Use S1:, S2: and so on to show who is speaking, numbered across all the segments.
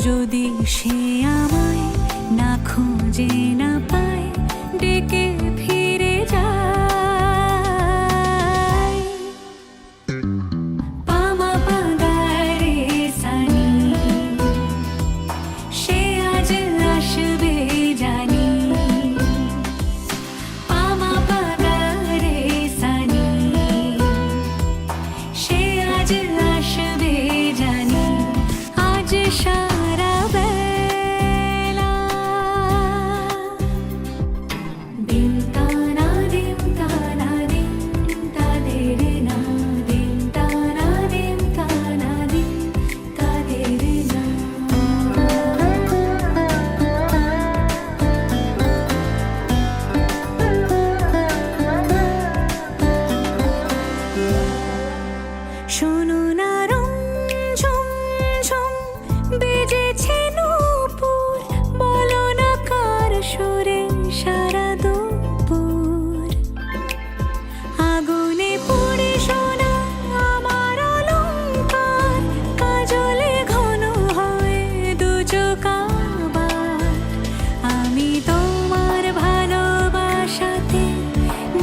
S1: যদি সে আমায় না খুঁজে না পায়, ডেকে ফিরে যায়। পামা পাগারে সানি, সে আজ আসবে জানি। পামা পাগারে সানি, সে আজ আসবে জানি। আজ সারা বেলা দিন তানা দিন তানা দিন তাদের না, দিন তানা দিন তানা দিন তাদের না। শোনো না রং ঝুম ঝুম বেজেছে নূপুর, বলো না কার সুরে সারা দুপুর। আগুনে পুড়ে সোনা আমার অলংকার, কাজলে ঘন হয় দু চোখ আবার। আমি তোমার ভালোবাসাতে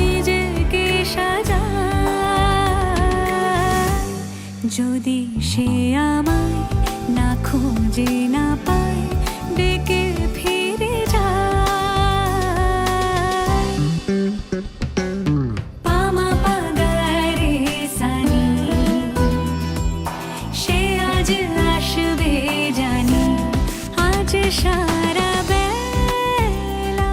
S1: নিজেকে সাজাই। যদি সে আমায় না খুঁজে না পায়, ডেকে ফিরে যায়। পামা পাগারে সানি, সে আজ আসবে জানি। আজ সারা বেলা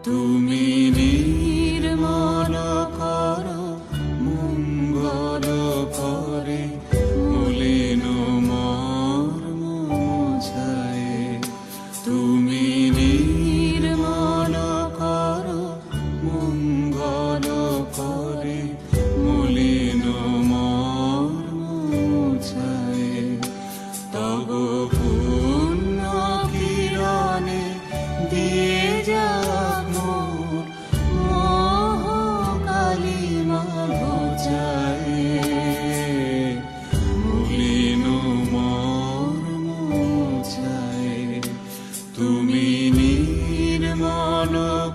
S1: তুমি নির্মল করো মঙ্গল করে, মলিন মর্ম মুছায়ে। তুমি নির্মল করো মঙ্গল করে, মলিন মর্ম মুছায়ে। তব পুণ্য কিরণে দিয়ে যাও মোর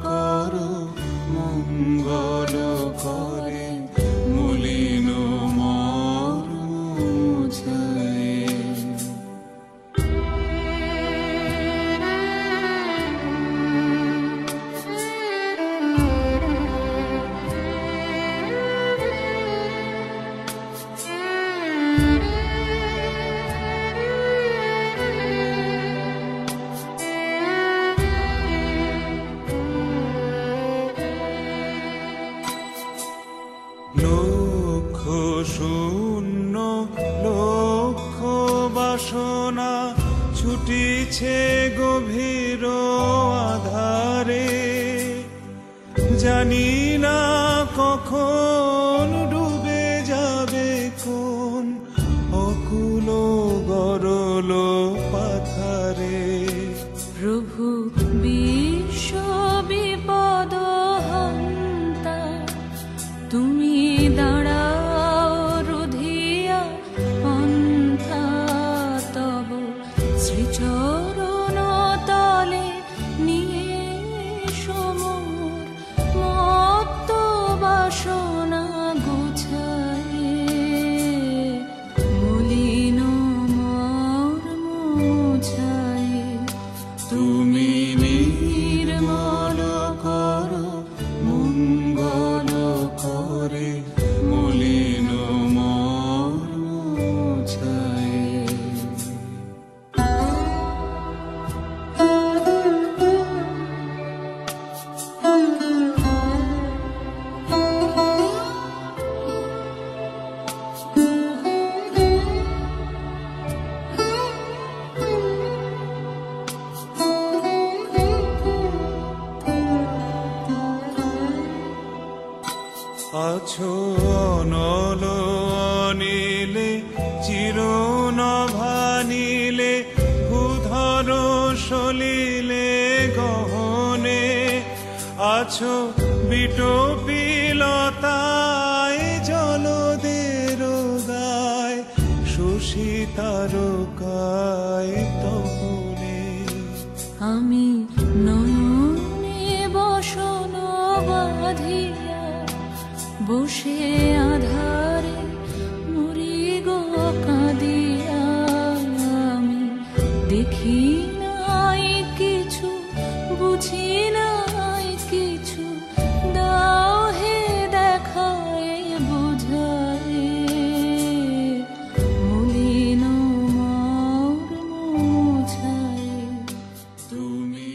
S1: করো মঙ্গল করে মলিন মর্ম মুছায়ে। লক্ষ শূন্য লক্ষ বাসনা ছুটিছে গভীর আধারে, জানি না কখন ডুবে যাবে কোন অকুল গরল পাথারে।
S2: প্রভু বিশ্ব বিপদ হন্তা, তুমি দাঁড়াও রুধিয়া পন্থা, তব শ্রীচরণ তলে নিয়ে সমর মত্ত বাসনা গুছায়ে, মলিন মর্ম মুছায়ে।
S1: তুমি নির্মল করো মঙ্গল করে মলিন মর্ম মুছায়ে। আছো অনল অনিলে চিরনভানিলে ভূধর সলিলে গহনে, আছো বিটপিলতায় জলদের গায় শশী তারকায় তপনে।
S2: আমি নয়নে বসন বাঁধিয়া বসে আধারে মরি গো কাঁদিয়া, আমি দেখি নাই কিছু বুঝি নাই কিছু, দাও হে দেখায় বুঝায়ে, মলিন মর্ম মুছায়ে।
S1: তুমি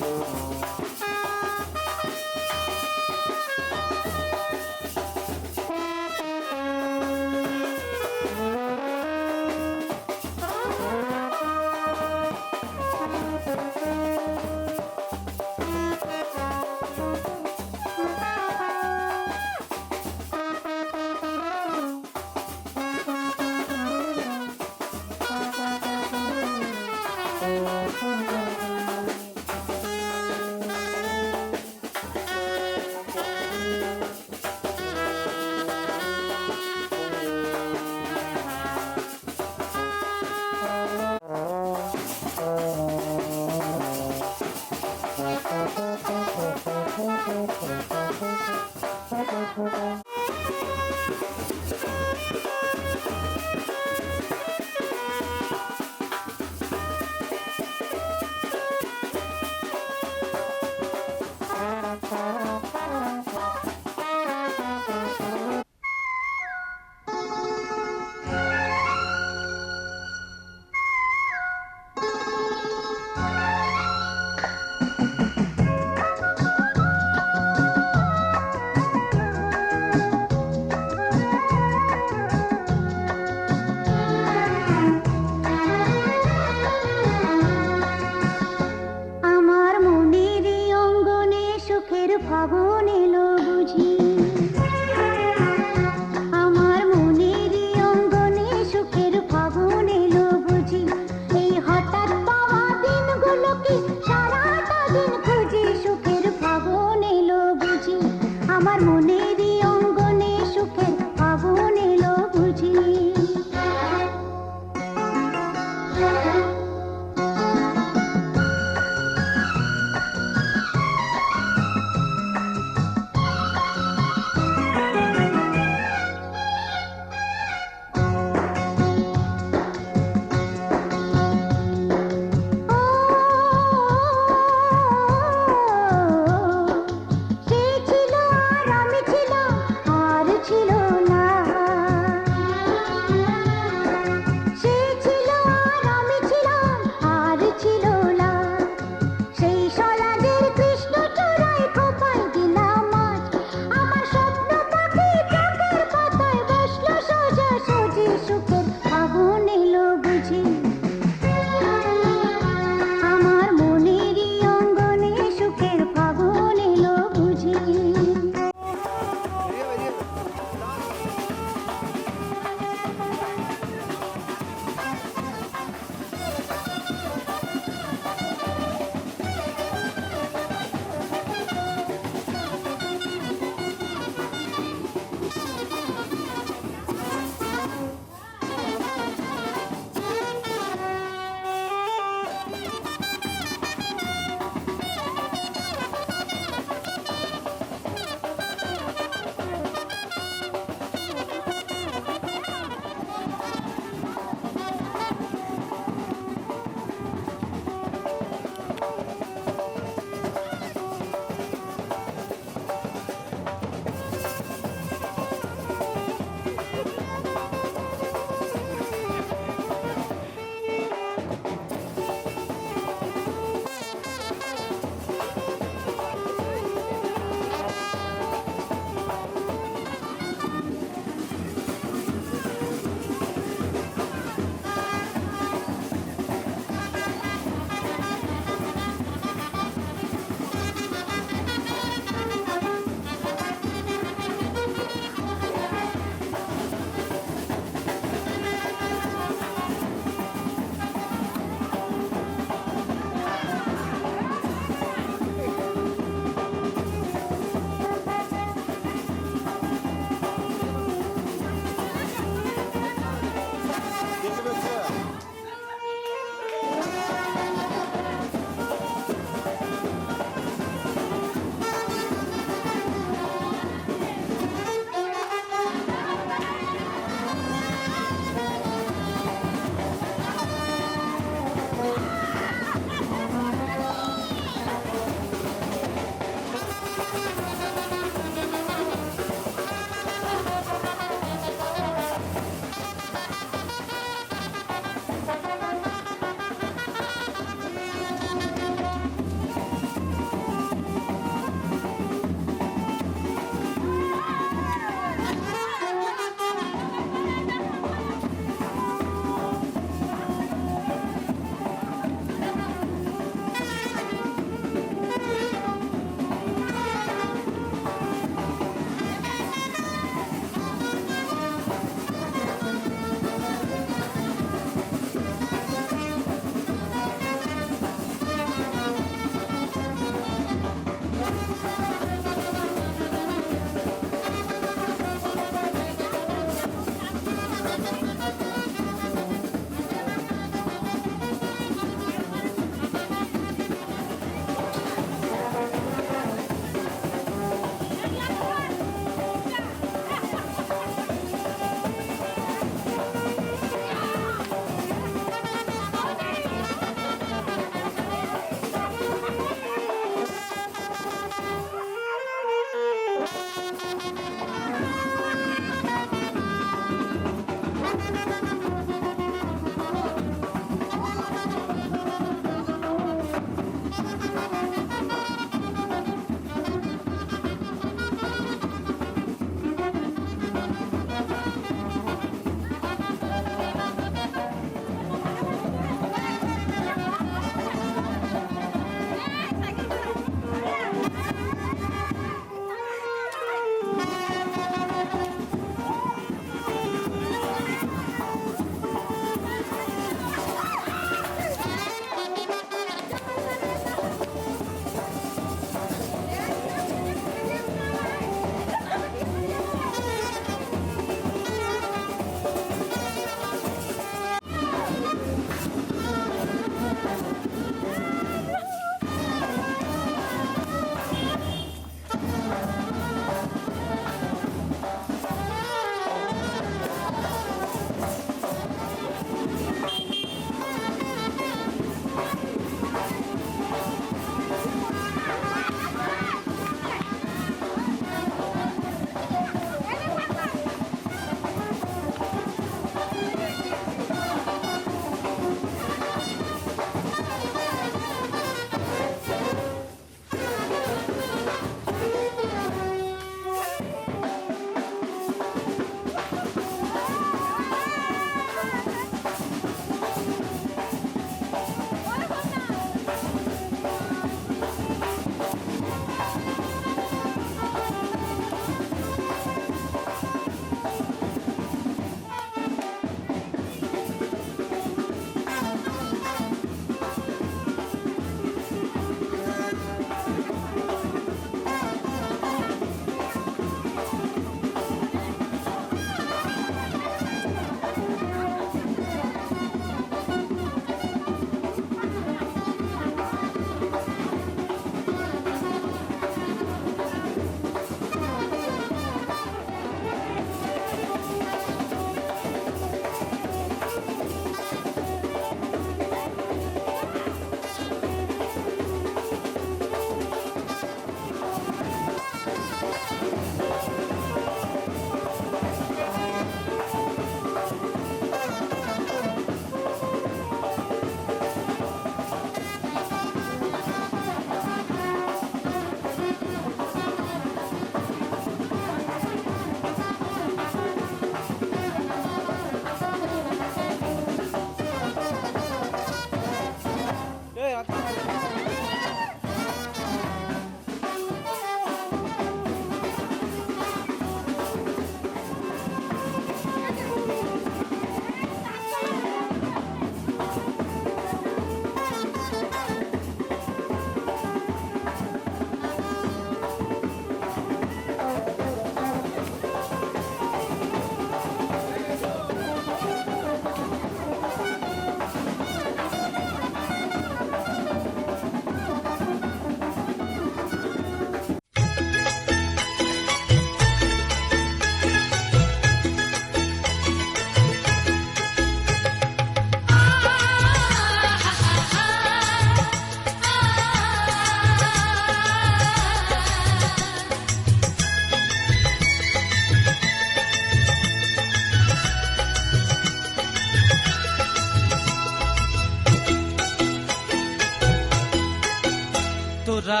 S3: তোরা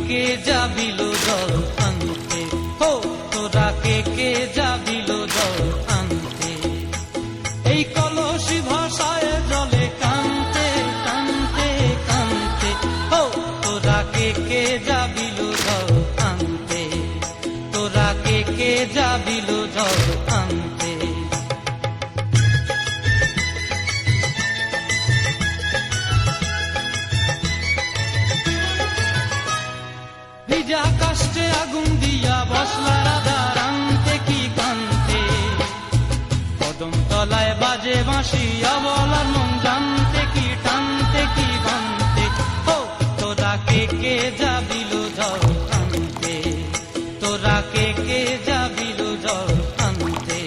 S3: কে যাবিল জল আনতে, হো তোরা কে যাবিল জল আনতে, এই কলসি ভাষায় জলে কানতে কানতে কানতে, হো তোরা কে যাবিল জল আনতে, তোরা কে যাবিল জল আনতে। ভিজা কাষ্টে আগুন দিয়া বসলা রাধা রান্তে কি কান্তে, কদম তলায় বাজে বাঁশি অবলার মন জানতে কি টানতে কি বানতে, হো তোরা কে যাবিল জল আনতে, তোরা কে যাবিল জল আনতে।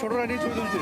S4: ছোটরা নিয়ে ছবি তুলছে।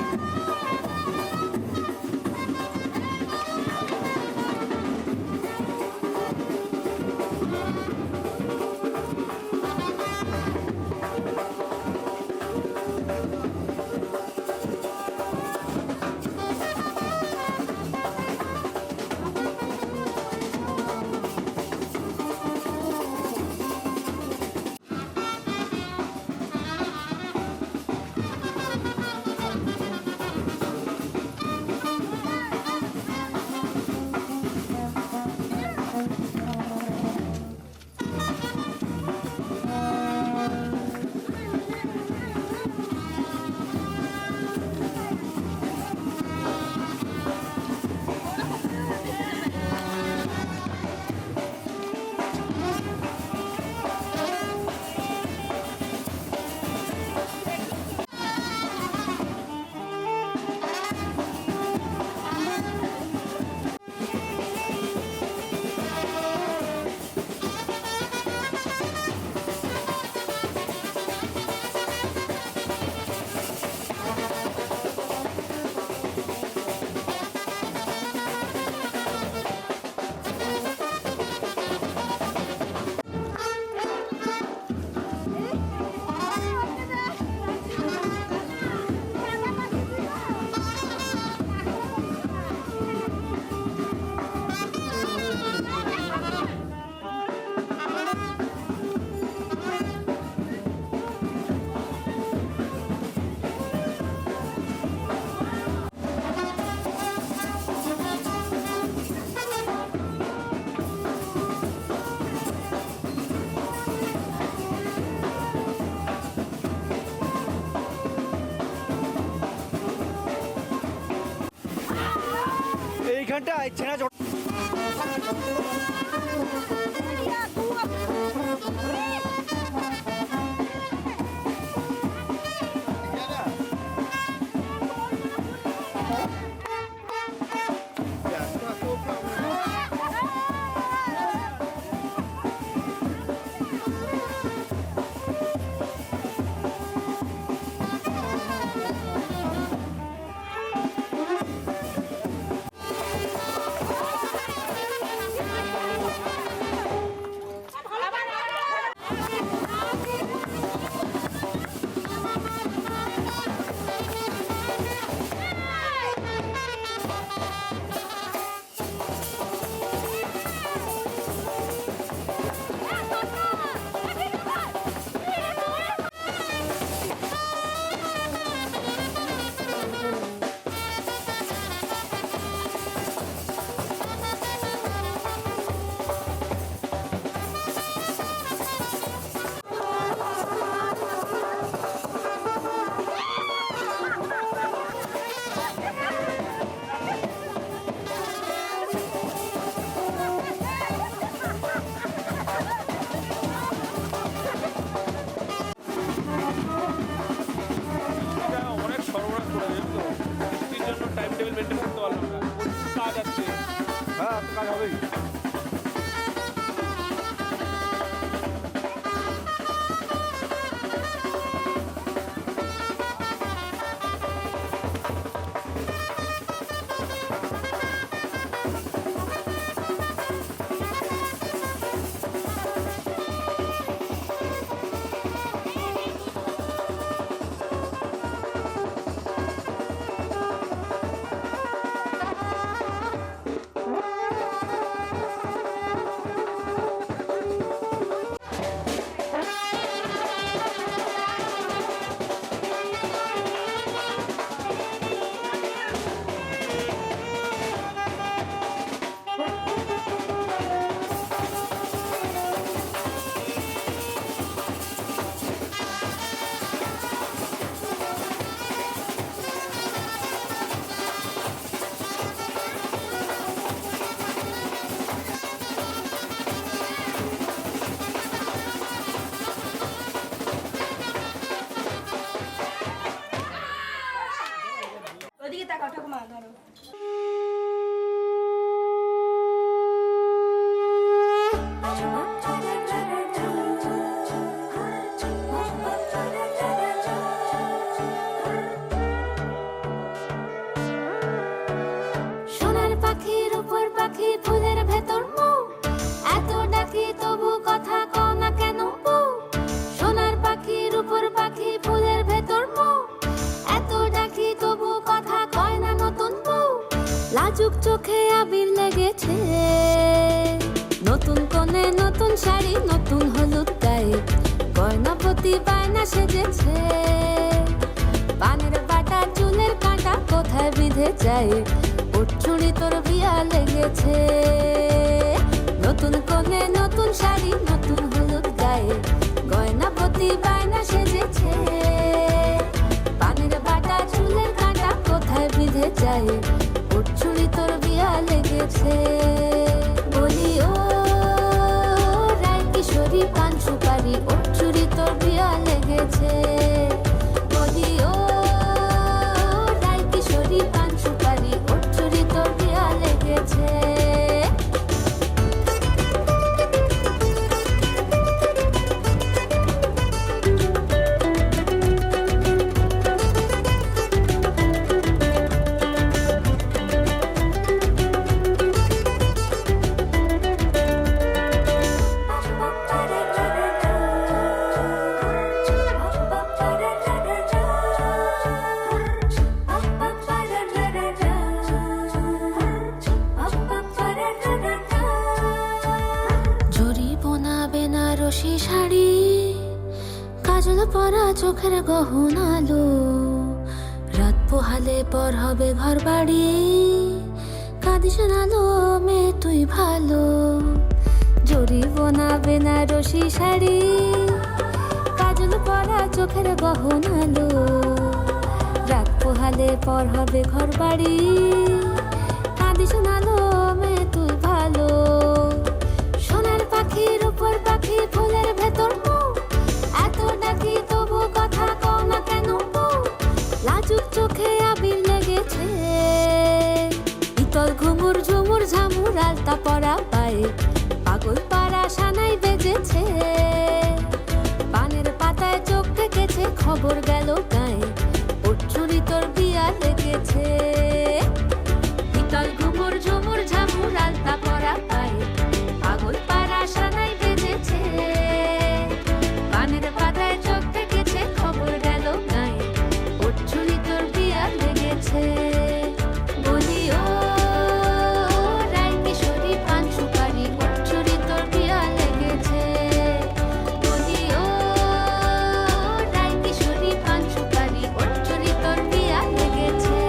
S4: এইখানটায় ছেঁড়া চট
S2: পাখি ফুলের ভেতর মৌ, এত ডাকি তবু কথা কও না কেন বউ? সোনার পাখি রূপোর পাখি ফুলের ভেতর মৌ, এত ডাকি তবু কথা কয় না নতুন বউ। লাজুক চোখে আবির লেগেছে, নতুন কোণে নতুন শাড়ি নতুন হলুদ গায়ে, গয়নাপতি বায়না সেজেছে। পানের বাটা চুলের কাঁটা কোথায় বিঁধে যায়, ওর চুড়ি তোর বিয়া লেগেছে। নতুন কোণে নতুন শাড়ি নতুন হলুদ গায়ে, গয়নাপতি বায়না সেজেছে। পানের বাটা চুলের কাঁটা কোথায় বিঁধে যায়, ওর চুড়ি তোর বিয়া লেগেছে। বলি ও রায় কিশোরী পান সুপারি, ওর চুড়ি তোর বিয়া লেগেছে। বলি ও রায় কিশোরী পান সুপারি, ওর চুড়ি তোর বিয়া লেগেছে। জরি বোনা বেনারসি শাড়ি, কাজল পরা চোখের গহনালো, রাত পোহালে পর হবে ঘর বাড়ি, কাঁদিস নালো মেয়ে তুই ভালো। জরি বোনা বেনারসি শাড়ি, কাজল পরা চোখের গহনালো, রাত পোহালে পর হবে ঘর বাড়ি, কাঁদিস নালো মেয়ে তুই ভালো। সোনার পাখি রূপোর পাখি ফুলের ভেতর মৌ, এত ডাকি তবু কথা কও না কেন বউ? লাজুক চোখে আবির লেগেছে, ইতল ঘুমুর ঝুমুর ঝামুর আলতা পরা পায়ে, পাগল পাড়া সানাই বেজেছে। পানের পাতায় চোখ থেকেছে, খবর গেল গায়ে, ওর চুড়ি তোর বিয়া লেগেছে। ইতল ঘুমুর ঝুমুর ঝামুর আলতা পরা পায়ে, পাগল পাড়া সানাই বেজেছে। পানের পাতায় চোখ থেকেছে, খবর গেল গায়ে, ওর চুড়ি তোর বিয়া লেগেছে। বলি ও রায় কিশোরী পান সুপারি, ওর চুড়ি তোর বিয়া লেগেছে। বলি ও রায় কিশোরী পান সুপারি, ওর চুড়ি তোর বিয়া লেগেছে।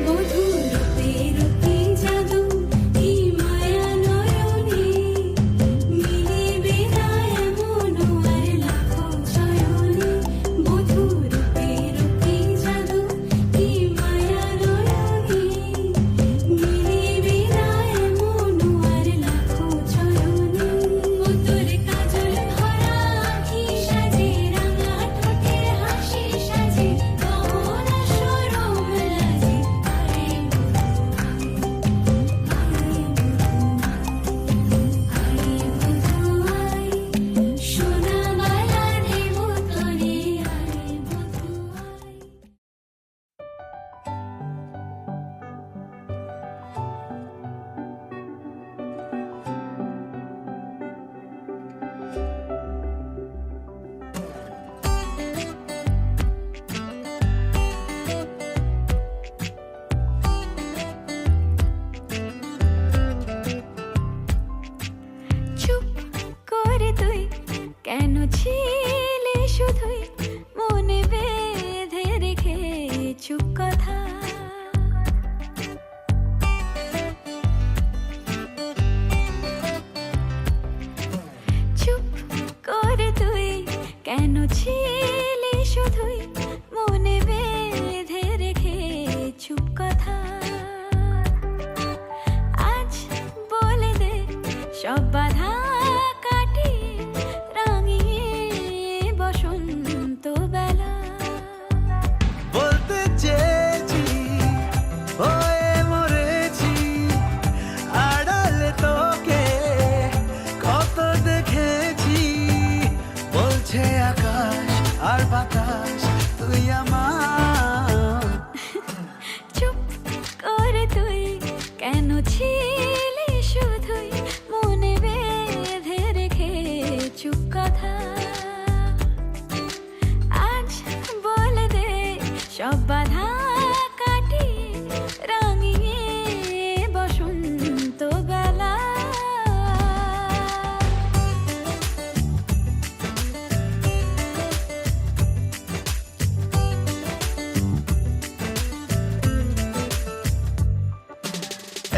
S2: মধুরূপের কি জাদু এই মায়া নয়নে মিলিবে না এমন আর লাখো চয়নে মধুরূপের কি জাদু এই মায়া নয়নে মিলিবে না এমন আর লাখো চয়নে তোর কাজল ভরা আঁখি সাজে রাঙা ঠোঁটের হাসি সাজে গহনা সরম লাজে আরে সোনা মালা দেব তোরে আরে বধুয়াই চুপ করে তুই কেন ছিলি শুধুই মনে বেঁধে রেখে চুপ কথা চুপ করে তুই কেন ছিলি শুধুই মনে বেঁধে রেখে চুপ কথা আজ বলে দে সব বাধা কাটিয়ে রাঙিয়ে বসন্ত বেলা
S1: বলতে চেয়েছি হয়ে মরেছি আড়ালে তোকে কত দেখেছি বলছে আকাশ আর বাতাস তুই আমার
S2: চুপ করে তুই কেন ছিলি শুধুই মনে বেঁধে রেখে চুপ কথা আজ বলে দে সব বাধা কাটিয়ে রাঙিয়ে বসন্ত বেলা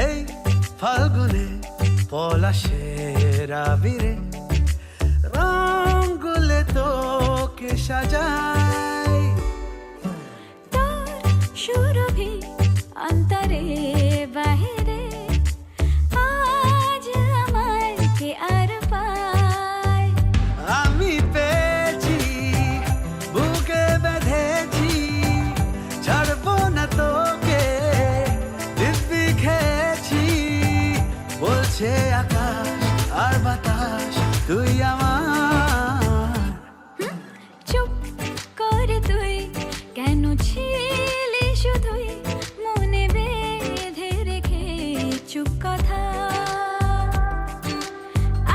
S1: এই ফাল্গুনে পলাশের আবিরে রঙগুলে তোকে সাজাই
S2: তোর সুরভি অন্তরে বাহিরে আজ আমায় কে আর পায়
S1: আমি পেয়েছি বুকে বেঁধেছি ছাড়বো না তোকে দিব্যি খেয়েছি বলছে আকাশ আর বাতাস তুই আমার
S2: চুপ করে তুই কেন ছিলি শুধুই মনে বেঁধে রেখে চুপ কথা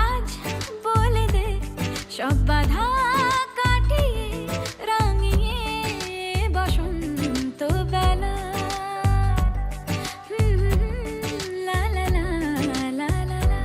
S2: আজ বলে দে সব বাধা কাটিয়ে রাঙিয়ে বসন্ত বেলা লা লা লা লা লা লা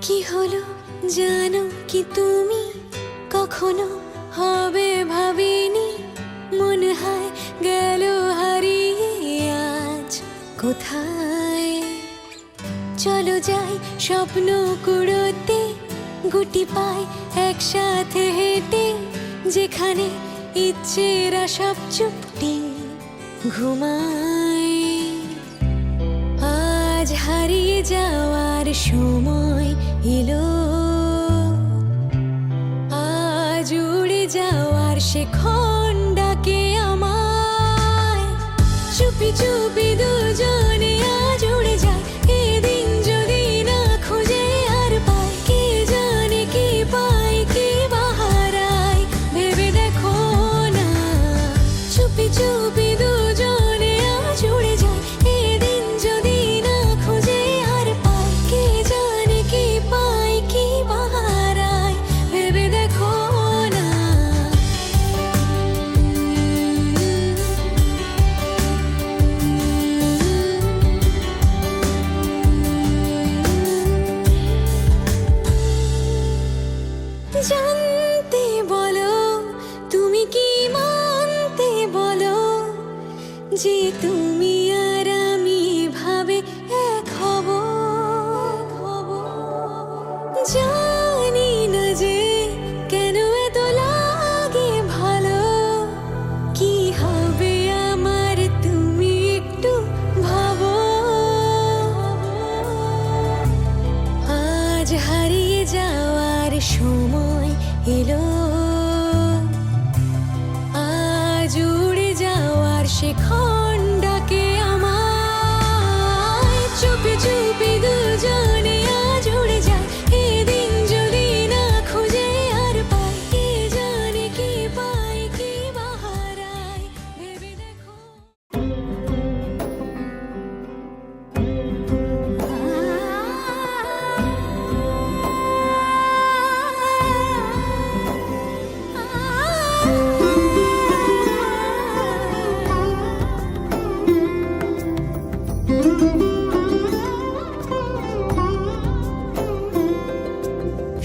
S2: কি হলো জানো কি তুমি কখনো হবে ভাবিনি মনে হয় গেল হারিয়ে আজ কোথায় চলো যাই স্বপ্ন কুড়োতে গুটি পাই একসাথে হেঁটে যেখানে ইচ্ছেরা সব চুপটি ঘুমায় আজ হারিয়ে যাওয়ার সময় এলো আজ উড়ে যাওয়ার সে খন্ডাকে আমায় চুপি চুপি দুজনে আজ উড়ে যায় এদিন যদি না খুঁজে যে তুমি আর আমি ভাবে এক হব, জানি না যে কেন এত লাগে ভালো, কি হবে আমার তুমি একটু ভাবো। আজ হারিয়ে যাওয়ার সময় এলো, আজ উড়ে যাওয়ার সে খণ্ডকে আমায় চুপি চুপি দুজনে আজ উড়ে যায়। এদিন যদি না খুঁজে আর পাই, কে জানে কি পাই কি বাহারায়, ভেবে দেখো।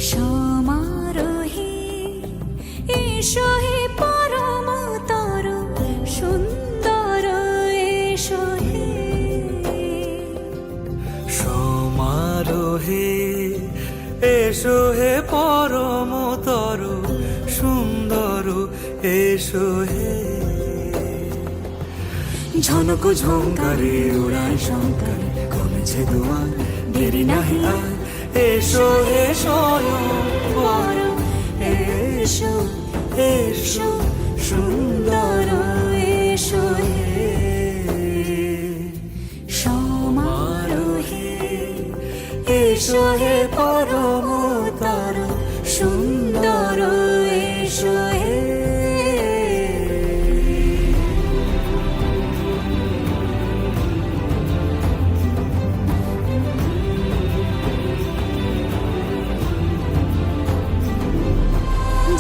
S2: সমারোহে এসো হে পরমতর সুন্দর, এসো হে
S1: সমারোহে এসো হে পরমতর সুন্দর, এসো হে ঝনক ঝঙ্কারে উড়ায় শঙ্কারে, কমেছে দুয়ার দেরি নাহি আর, এসো হে স্বয়ং বর, এসো এসো সুন্দর, এসো হে
S2: সমারোহে
S1: এসো হে পরমতর সুন্দর, এসো হে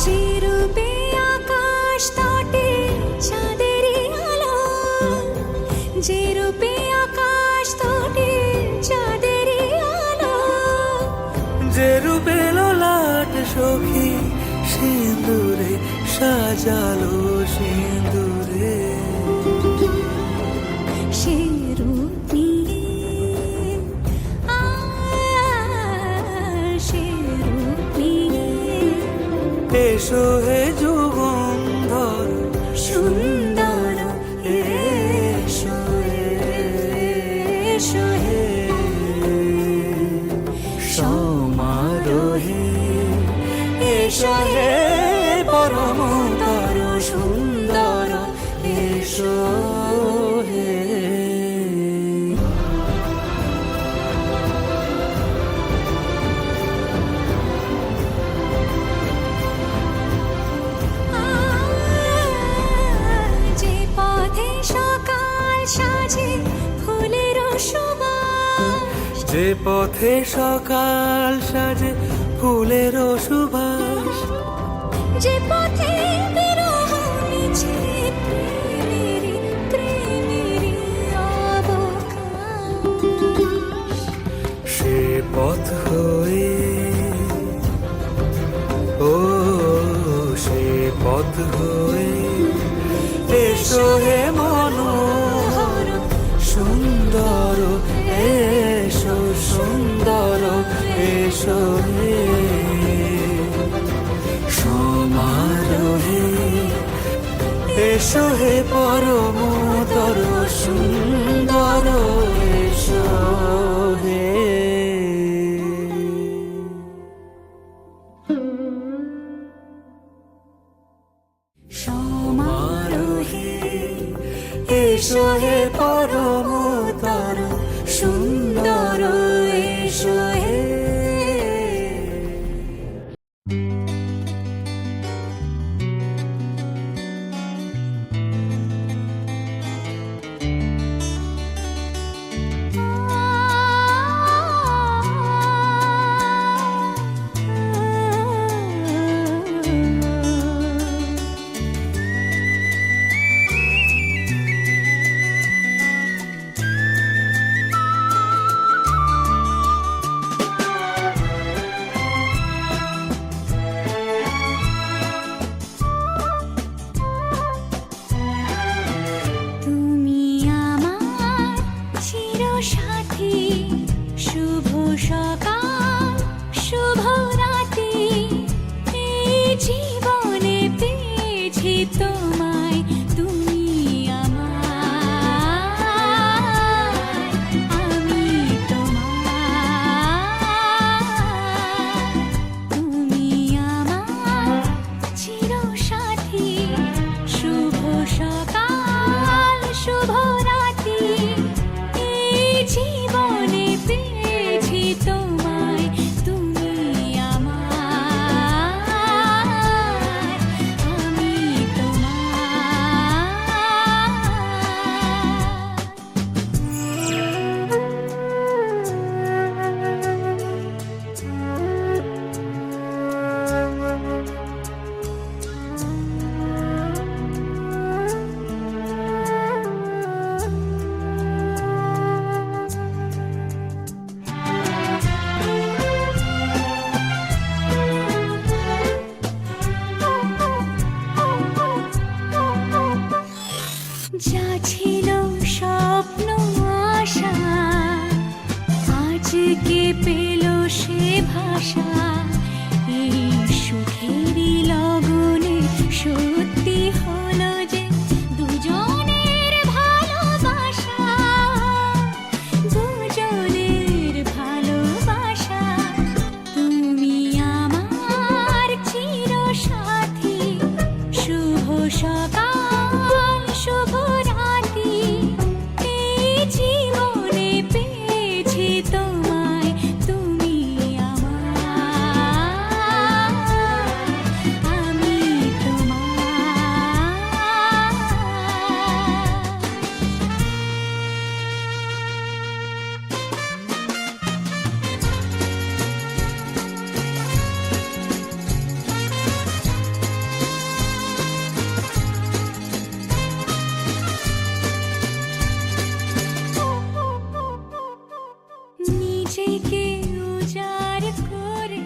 S2: যে রূপে আকাশ তটে চাঁদেরই আলো, যে রূপে আকাশ তটে চাঁদেরই আলো,
S1: যে রূপে ললাট সখী সিঁদুরে সাজালো সিঁদুরে,
S2: সে রূপ নিয়ে সে রূপ নিয়ে
S1: এসো হে যুগন্ধর
S2: সুন্দর,
S1: এসো
S2: এসো হে
S1: সমারোহে এসো হে পরমতর সুন্দর, এসো হে
S2: যে পথে সকাল সাজে ফুলের সুবাস,
S1: যে পথে সকাল সাজে ফুলের সুবাস,
S2: যে পথে বিরহ মিছে প্রেমেরই অবকাশ,
S1: সে পথ হয়ে ও সে পথ হয়ে এসো হে মনোহর সুন্দর, এসো সুন্দর, এসো হে সমারোহে এসো হে পরমতর সুন্দর, এসো হে
S2: সমারোহে
S1: এসো হে পরমতর সুন্দর, এসো হে
S2: ভাষা এই সুখেরই লগনে সত্যি হলো যে দুজনের ভালোবাসা, দুজনের ভালোবাসা। তুমি আমার চিরসাথী, শুভ সকাল শুভ রাতি, এই জীবনে পেয়েছি তোমায়, তুমি আমার, আমি তোমার। নিজেকে উজাড় করে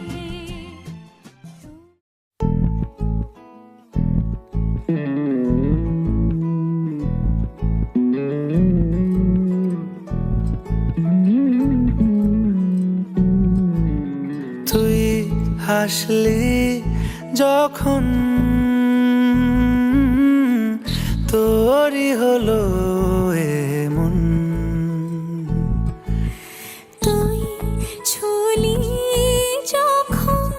S1: তুই হাসলি যখন তোরই হলো এমন,
S2: তুই ছুলি যখন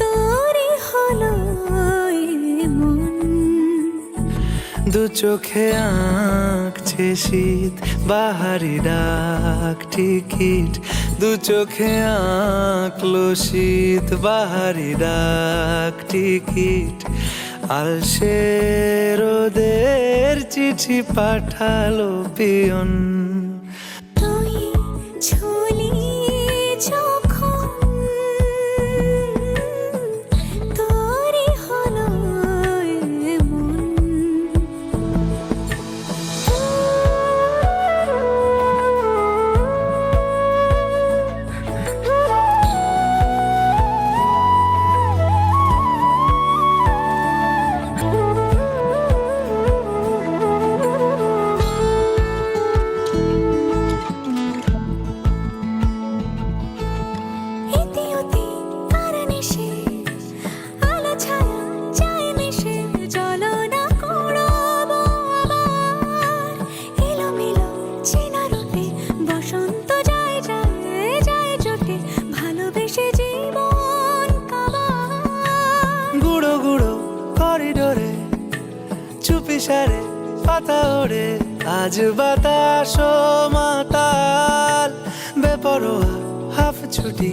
S2: তোরই হলো এমন।
S1: দু চোখে আঁকছে শীত বাহারি ডাক টিকিট, দু চোখে আঁকলো শীত বাহারি ডাক টিকিট, আলসে রোদের চিঠি পাঠালো পিয়ন।
S2: তুই ছুলি যখন তোরই হলো এমন। ইতি অতি কারণে সে আলো ছায়া যায় মিশে, চলো না করবো আবার এলোমেলো চেনা রূপে, বসন্ত যায় যায় যায় জোটে, ভালোবেসে জীবন কাবার।
S1: গুঁড়ো গুঁড়ো করিডোরে চুপি সারে পাতা ওড়ে, আজ বাতাস মাতাল বেপরোয়া হাফ ছুটি,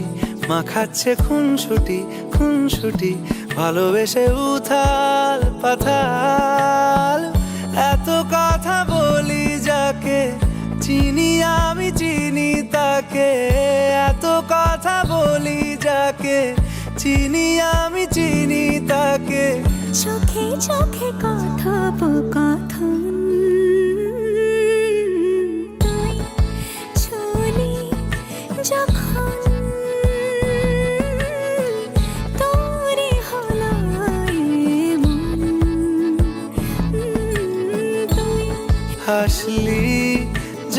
S1: মাখাচ্ছে খুনসুটি খুনসুটি, ভালোবেসে উথাল পাথাল। এত কথা বলি যাকে চিনি আমি চিনি তাকে, এত কথা বলি যাকে চিনি আমি চিনি তাকে।
S2: চোখে চোখে কথোপকথন, তুই ছুলি যখন তোরই হলো এমন। তুই
S1: হাসলি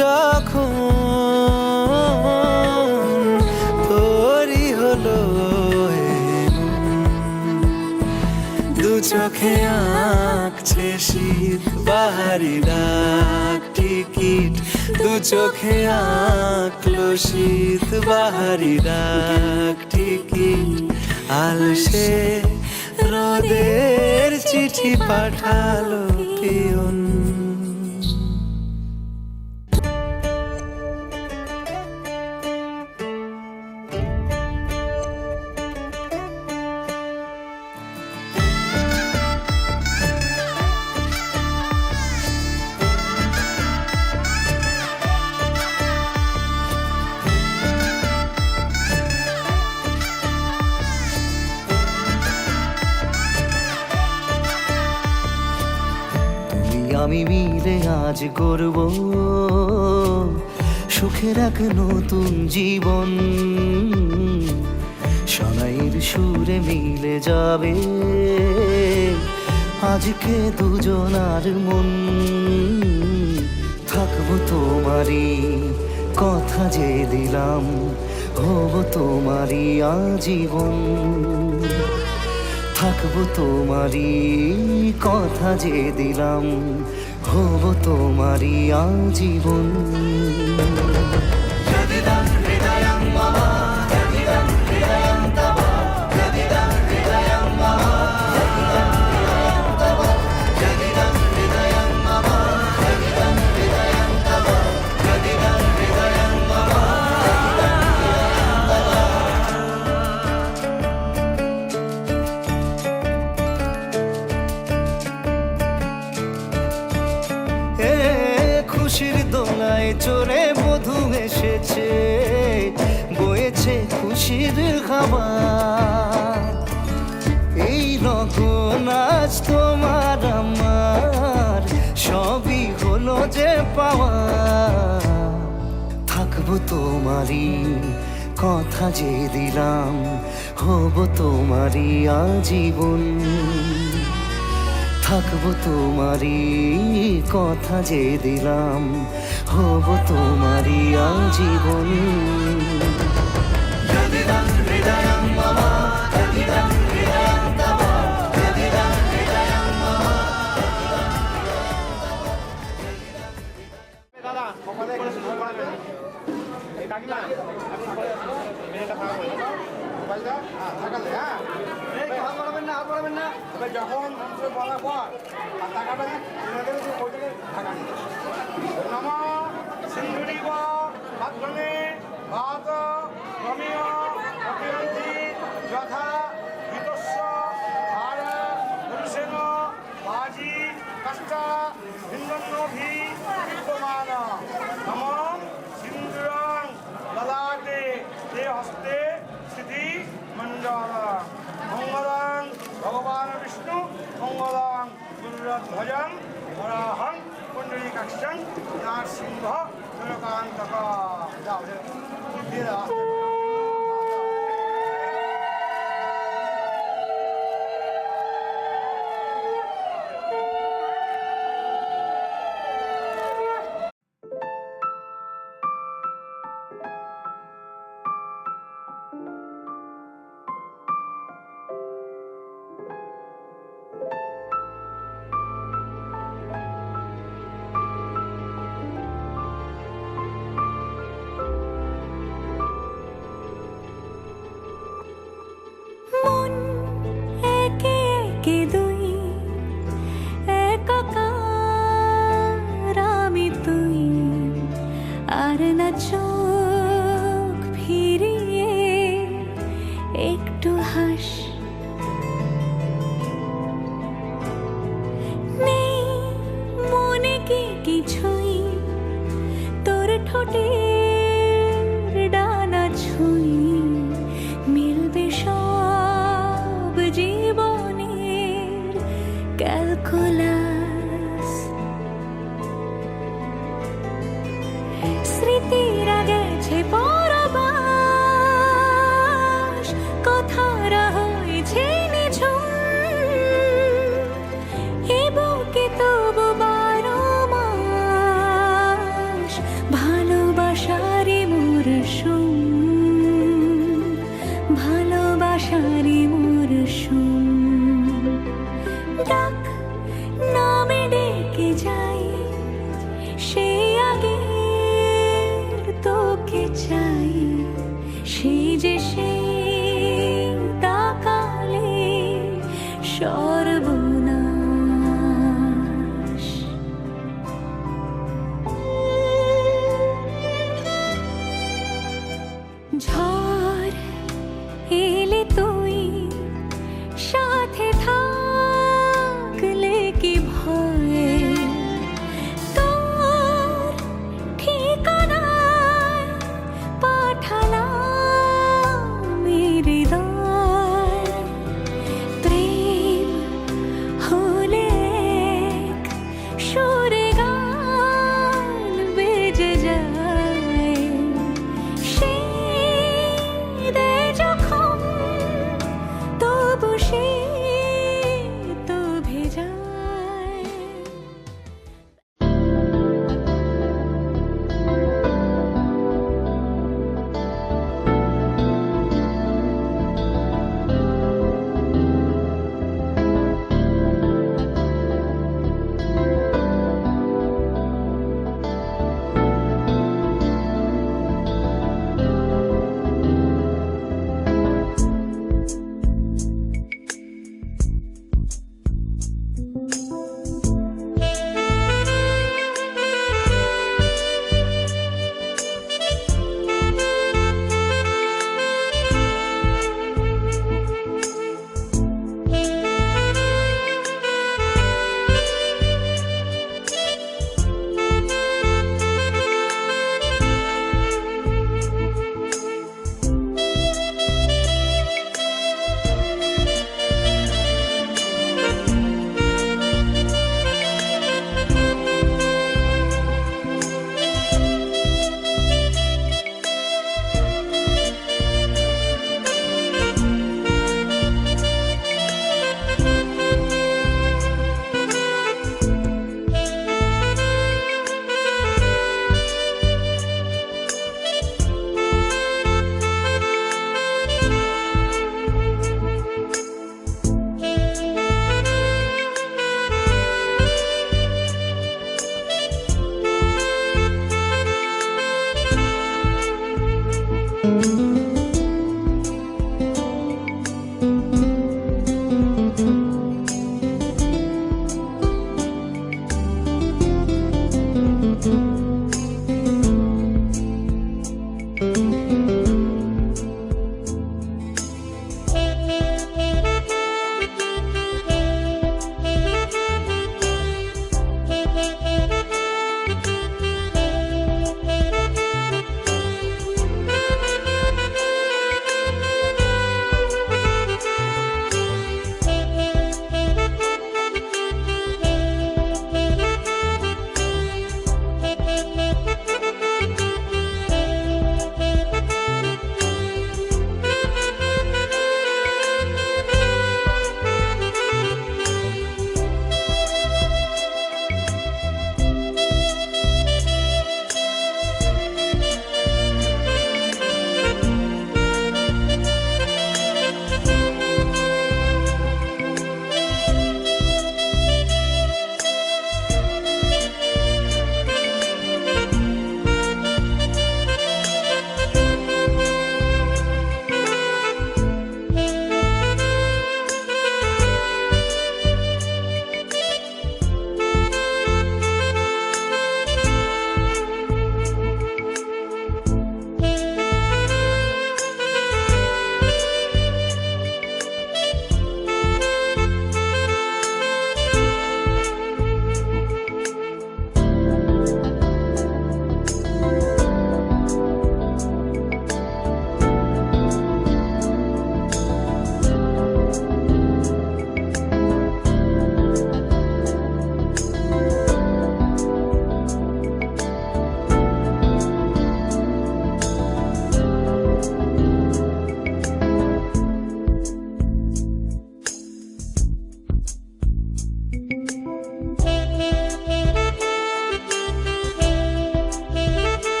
S1: যখন তোরই হলো এমন, দু চোখে আঁকছে শীত বাহারি ডাক টিকিট, দু চোখে আঁকলো শীত বাহারি ডাক টিকিট, আলসে রোদের চিঠি পাঠালো পিয়ন।
S5: আমি মিলে আজ করব সুখের এক নতুন জীবন, সানাইয়ের সুরে মিলে যাবে আজকে দুজনার মন। থাকবো তোমারই কথা যে দিলাম হব তোমারই আজীবন, থাকবো তোমারই, কথা যে দিলাম হব তোমারই আজীবন। খুশির দোলায় চড়ে মধু এসেছে, বয়েছে খুশির খাবার, এই রকম আজ তোমার আমার সবই হলো যে পাওয়া, থাকবো তোমারই, কথা যে দিলাম হব তোমারই আজীবন, থাকবো তোমারই, কথা যে দিলাম হব তোমারই আজীবন।
S4: যখন মন্ত্র বলার পর আর তাকাবেন নম সিন্ধুরি মাধ্যমে ভাত রমীয় অভিয়ন্তি যথা হিতস্য ভার পুরুষেন বাজি কষ্টা ভিন্নভি বিদ্যমান নম সিন্ধুরং ললাটে তে হস্তে স্থিতি মণ্ডল মঙ্গলং ভগবান বিষ্ণু মঙ্গলং গুরুধ্বজং বরাহং পুণ্ডরীকাক্ষং নারসিংহ জনকান্তক। যাও দিয়ে দাও।
S2: মন একে একে দুই, একাকার আমি তুই, আর না চোখ ফিরিয়ে একটু হাস, নেই মনে কি কিছুই, তোর ঠোঁটের ডানা ছুঁই, মিলবে সব জীবনের ক্যালকুলাস, স্মৃতিরা গেছে পরবাস, কথারা হয়েছে নিঝুম, এ বুকে তবু 12 মাস ভালোবাসারই মরশুম, ভালোবাসারই মরশুম, ডাক নামে ডেকে যাই, সে আগের তোকে চাই, সেই যে সেই তাকালে সর্বনাশ। ঝড় এলে তুই সাথে থাকলে কি ভয়, তোর ঠিকানায় পাঠালাম হৃদয়, প্রেম হলে এক সুরে গান বেজে যায়, সেই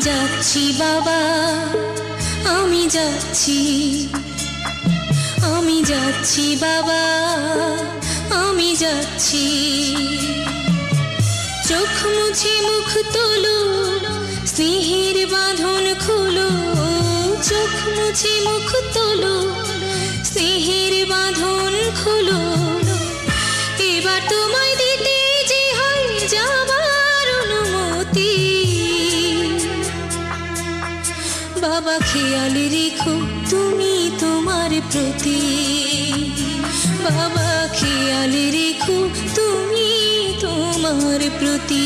S6: যাচ্ছি বাবা, আমি যাচ্ছি, আমি যাচ্ছি বাবা, আমি যাচ্ছি। চোখ মুছে মুখ তোলো, স্নেহের বাঁধন খোলো, চোখ মুছে মুখ তোলো, স্নেহের বাঁধন খোলো। এবার তোমায় দিতে যে হয় যাবার অনুমতি। বাবা খেয়াল রেখো তুমি তোমার প্রতি, বাবা খেয়াল রেখো তুমি তোমার প্রতি।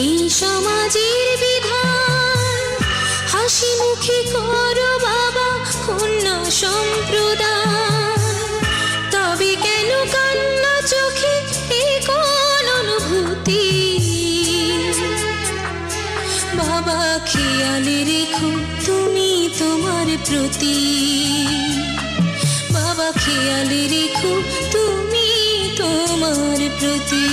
S6: এই সমাজের বিধান, হাসি মুখে করো বাবা কন্যা সম্প্রদান। তবে কেন কান্না চোখে এ কোন অনুভূতি? বাবা খেয়াল রেখো তুমি তোমার প্রতি, বাবা খেয়াল রেখো তুমি তোমার প্রতি।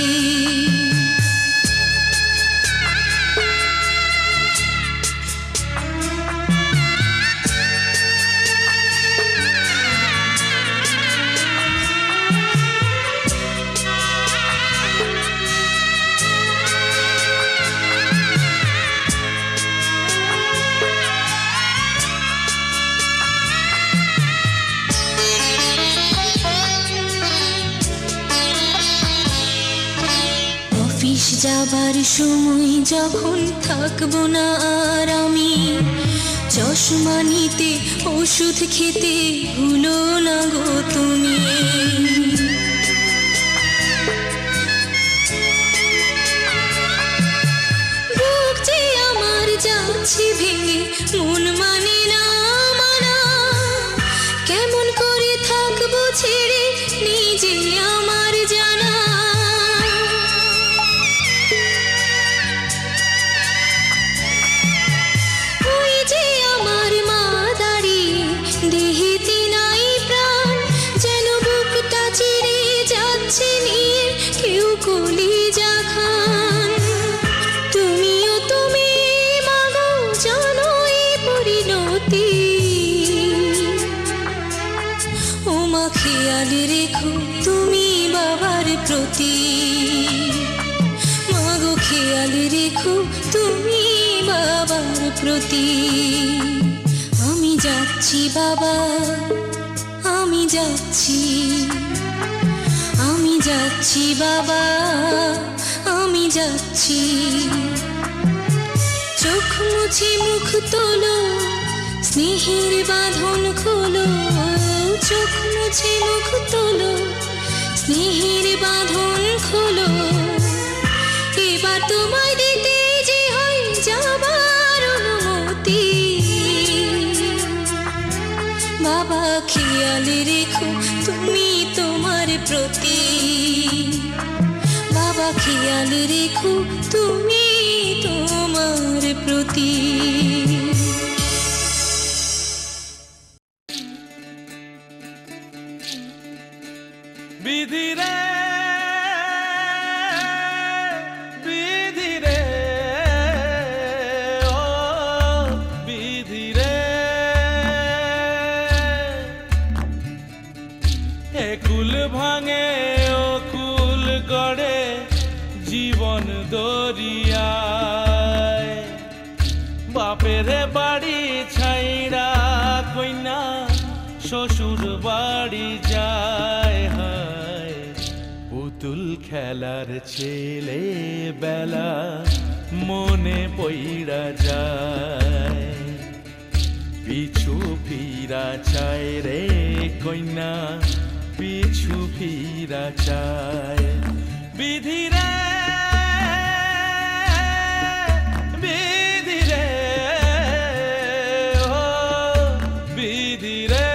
S6: অফিস যাবার সময় যখন থাকবো না আর আমি, চশমা নিতে ওষুধ খেতে ভুলো না গো তুমি। বুক যে আমার যাচ্ছে ভেঙে, মন মানে না মানা। কেমন করে থাকবো ছেড়ে নিজে আমার জানা। খেয়াল রেখো তুমি বাবার প্রতি, মাগো খেয়াল রেখো তুমি বাবার প্রতি। আমি যাচ্ছি বাবা, আমি যাচ্ছি, আমি যাচ্ছি বাবা, আমি যাচ্ছি। চোখ মুছে মুখ তোলো, স্নেহের বাঁধন খোলো, চোখ মুছে মুখ তোলো, স্নেহের বাঁধন খোলো। এবার তোমায় দিতে যে হয় যাবার অনুমতি। বাবা খেয়াল রেখো তুমি তোমার প্রতি, বাবা খেয়াল রেখো তুমি তোমার প্রতি।
S1: বিধি রে বিধি রে ও বিধি রে, এ কুল ভাঙে ও কুল গড়ে জীবন দরিয়ায়। বাপের বাড়ি ছাইড়া কইনা শ্বশুর বাড়ি যায়, হায় পুত পুতুল খেলার ছেলে বেলা মনে পইরা যায়, পিছু ফিরা চায় রে কন্যা, পিছু ফিরা চায়। বিধিরে বিধিরে ও বিধিরে,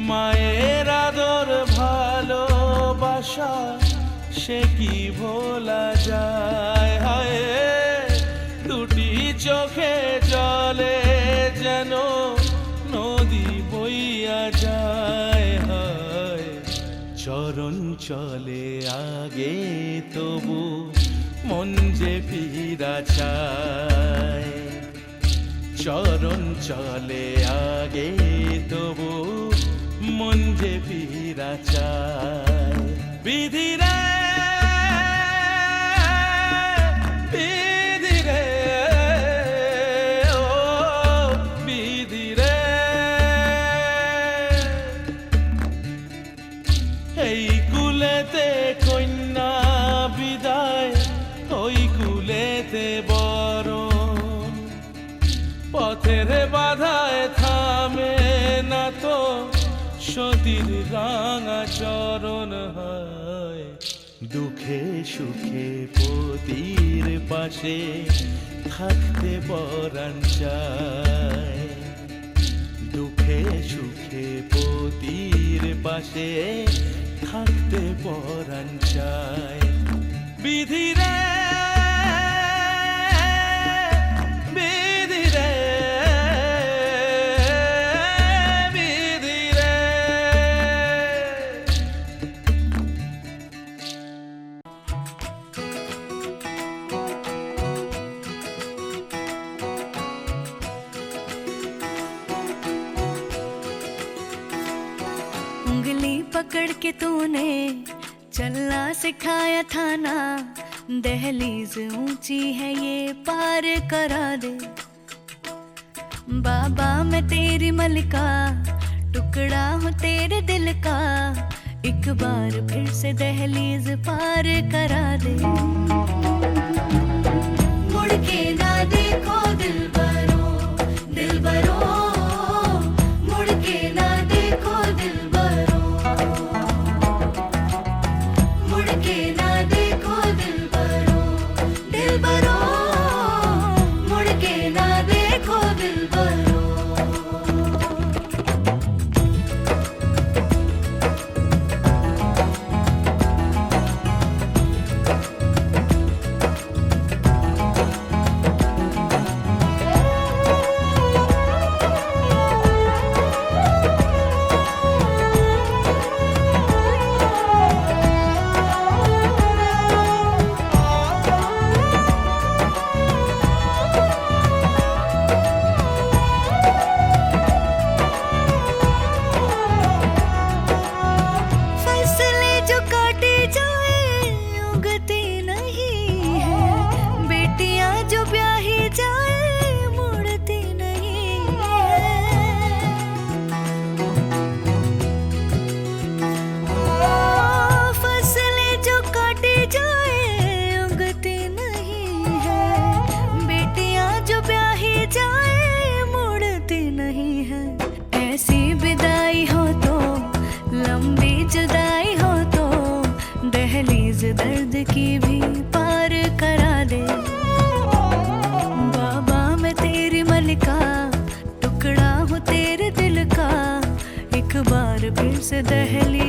S1: মায়ের আদর ভালোবাসা সে কি ভোলা যায়। হায় দুটি চোখে জলে যেন নদী বইয়া যায়। হায় চরণ চলে আগে তবু মন যে ফিরা চায়, চরণ চলে আগে তবু মন যে ফিরা চায়। বিধিরে বিধিরে ও বিধিরে, এই কুলেতে কন্যা বিদায়, ওই কুলেতে বরণ, পথের বাধায় থামে না তো সতীর রাঙা চরণ। হয় দুঃখে সুখে পতির পাশে থাকতে পরাণ চায়, দুঃখে সুখে পতির পাশে থাকতে পরাণ চায়। বিধিরে বিধিরে বিধিরে,
S6: उंगली पकड़ के तूने चलना सिखाया था ना, दहलीज ऊंची है ये पार करा दे। बाबा मैं तेरी मलिका, टुकड़ा हूँ तेरे दिल का, एक बार फिर से दहलीज पार करा दे। मुड़ के ना देखो दिलबरो दिलबरो, मुड़ के ना देखो दिलबरो, मुड़ के ना देखो दिलबरो दिलबरो, मुड़ के ना देखो दिलबरो। दर्द की भी पार करा दे। बाबा मैं तेरी मलिका, टुकड़ा हूँ तेरे दिल का, एक बार फिर से दहली